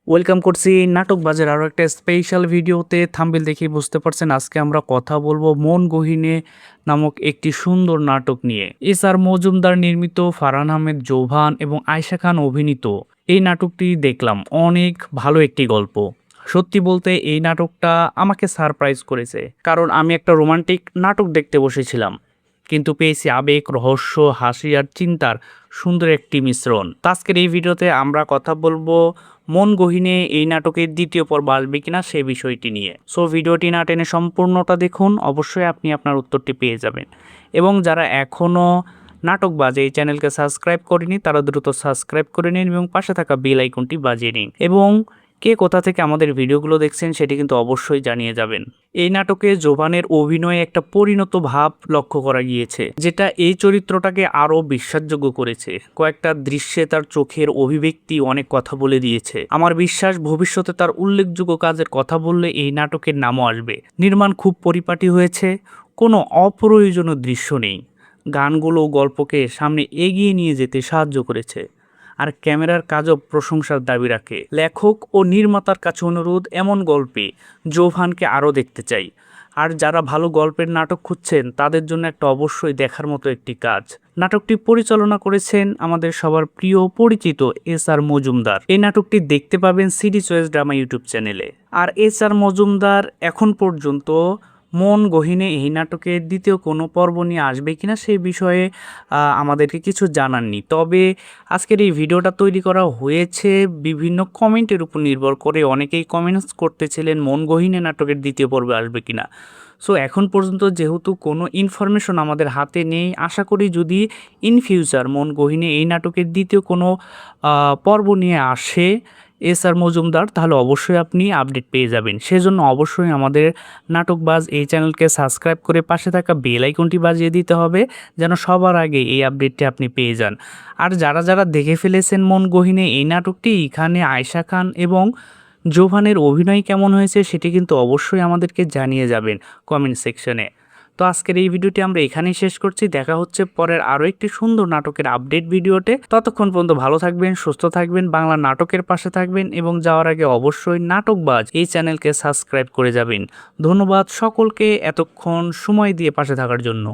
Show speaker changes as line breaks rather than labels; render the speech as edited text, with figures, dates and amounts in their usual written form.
Welcome করছি নাটকবাজের আরও একটা স্পেশাল ভিডিওতে। থাম্বনেল দেখেই বুঝতে পারছেন আজকে আমরা কথা বলবো মন গহিনে নামক একটি সুন্দর নাটক নিয়ে। এস আর মজুমদার নির্মিত, ফারহান আহমেদ জোভান এবং আয়েশা খান অভিনীত এই নাটকটি দেখলাম। অনেক ভালো একটি গল্প। সত্যি বলতে এই নাটকটা আমাকে সারপ্রাইজ করেছে, কারণ আমি একটা রোমান্টিক নাটক দেখতে বসেছিলাম, কিন্তু পেয়েছি আবেগ, রহস্য, হাসি আর চিন্তার সুন্দর একটি মিশ্রণ। তো আজকের এই ভিডিওতে আমরা কথা বলবো মন গহিনে এই নাটকের দ্বিতীয় পর্ব আসবে কিনা সে বিষয়টি নিয়ে। সো ভিডিওটি না টেনে সম্পূর্ণটা দেখুন, অবশ্যই আপনি আপনার উত্তরটি পেয়ে যাবেন। এবং যারা এখনও নাটকবাজ এই চ্যানেলকে সাবস্ক্রাইব করেনি তারা দ্রুত সাবস্ক্রাইব করে নিন এবং পাশে থাকা বেল আইকনটি বাজিয়ে নিন, এবং কে কোথা থেকে আমাদের ভিডিওগুলো দেখছেন সেটি কিন্তু অবশ্যই জানিয়ে যাবেন। এই নাটকে জোভানের অভিনয়ে একটা পরিণত ভাব লক্ষ্য করা গিয়েছে, যেটা এই চরিত্রটাকে আরও বিশ্বাসযোগ্য করেছে। কয়েকটা দৃশ্যে তার চোখের অভিব্যক্তি অনেক কথা বলে দিয়েছে। আমার বিশ্বাস ভবিষ্যতে তার উল্লেখযোগ্য কাজের কথা বললে এই নাটকের নামও আসবে। নির্মাণ খুব পরিপাটি হয়েছে, কোনো অপ্রয়োজনীয় দৃশ্য নেই। গানগুলো গল্পকে সামনে এগিয়ে নিয়ে যেতে সাহায্য করেছে, আর ক্যামেরার কাজও প্রশংসার দাবি রাখে। লেখক ও নির্মাতার কাছে অনুরোধ, এমন গল্পে জোভানকে আরও দেখতে চাই। আর যারা ভালো গল্পের নাটক খুঁজছেন তাদের জন্য একটা অবশ্যই দেখার মতো একটি কাজ। নাটকটি পরিচালনা করেছেন আমাদের সবার প্রিয় পরিচিত এস আর মজুমদার। এই নাটকটি দেখতে পাবেন সিডি চয়েস ড্রামা ইউটিউব চ্যানেলে। আর এস আর মজুমদার এখন পর্যন্ত মন গহিনে এই নাটকের দ্বিতীয় কোনো পর্ব নিয়ে আসবে কিনা সেই বিষয়ে আমাদেরকে কিছু জানাননি। তবে আজকের এই ভিডিওটা তৈরি করা হয়েছে বিভিন্ন কমেন্টের উপর নির্ভর করে। অনেকেই কমেন্টস করতেছিলেন মন গহিনে নাটকের দ্বিতীয় পর্বে আসবে কিনা। সো এখন পর্যন্ত যেহেতু কোনো ইনফরমেশন আমাদের হাতে নেই, আশা করি যদি ইন ফিউচার মন গহিনে এই নাটকের দ্বিতীয় কোনো পর্ব নিয়ে আসে এস আর মজুমদার, তাহলে অবশ্যই আপনি আপডেট পেয়ে যাবেন। সেজন্য অবশ্যই আমাদের নাটকবাজ এই চ্যানেলকে সাবস্ক্রাইব করে পাশে থাকা বেল আইকনটি বাজিয়ে দিতে হবে, যেন সবার আগে এই আপডেটটি আপনি পেয়ে যান। আর যারা যারা দেখে ফেলেছেন মন গহিনে এই নাটকটি, এখানে আয়েশা খান এবং জোভানের অভিনয় কেমন হয়েছে সেটি কিন্তু অবশ্যই আমাদেরকে জানিয়ে যাবেন কমেন্ট সেকশনে। তো আজকের এই ভিডিওটি আমরা এখানেই শেষ করছি। দেখা হচ্ছে পরের আরও একটি সুন্দর নাটকের আপডেট ভিডিওতে। ততক্ষণ পর্যন্ত ভালো থাকবেন, সুস্থ থাকবেন, বাংলা নাটকের পাশে থাকবেন, এবং যাওয়ার আগে অবশ্যই নাটকবাজ এই চ্যানেলকে সাবস্ক্রাইব করে যাবেন। ধন্যবাদ সকলকে এতক্ষণ সময় দিয়ে পাশে থাকার জন্য।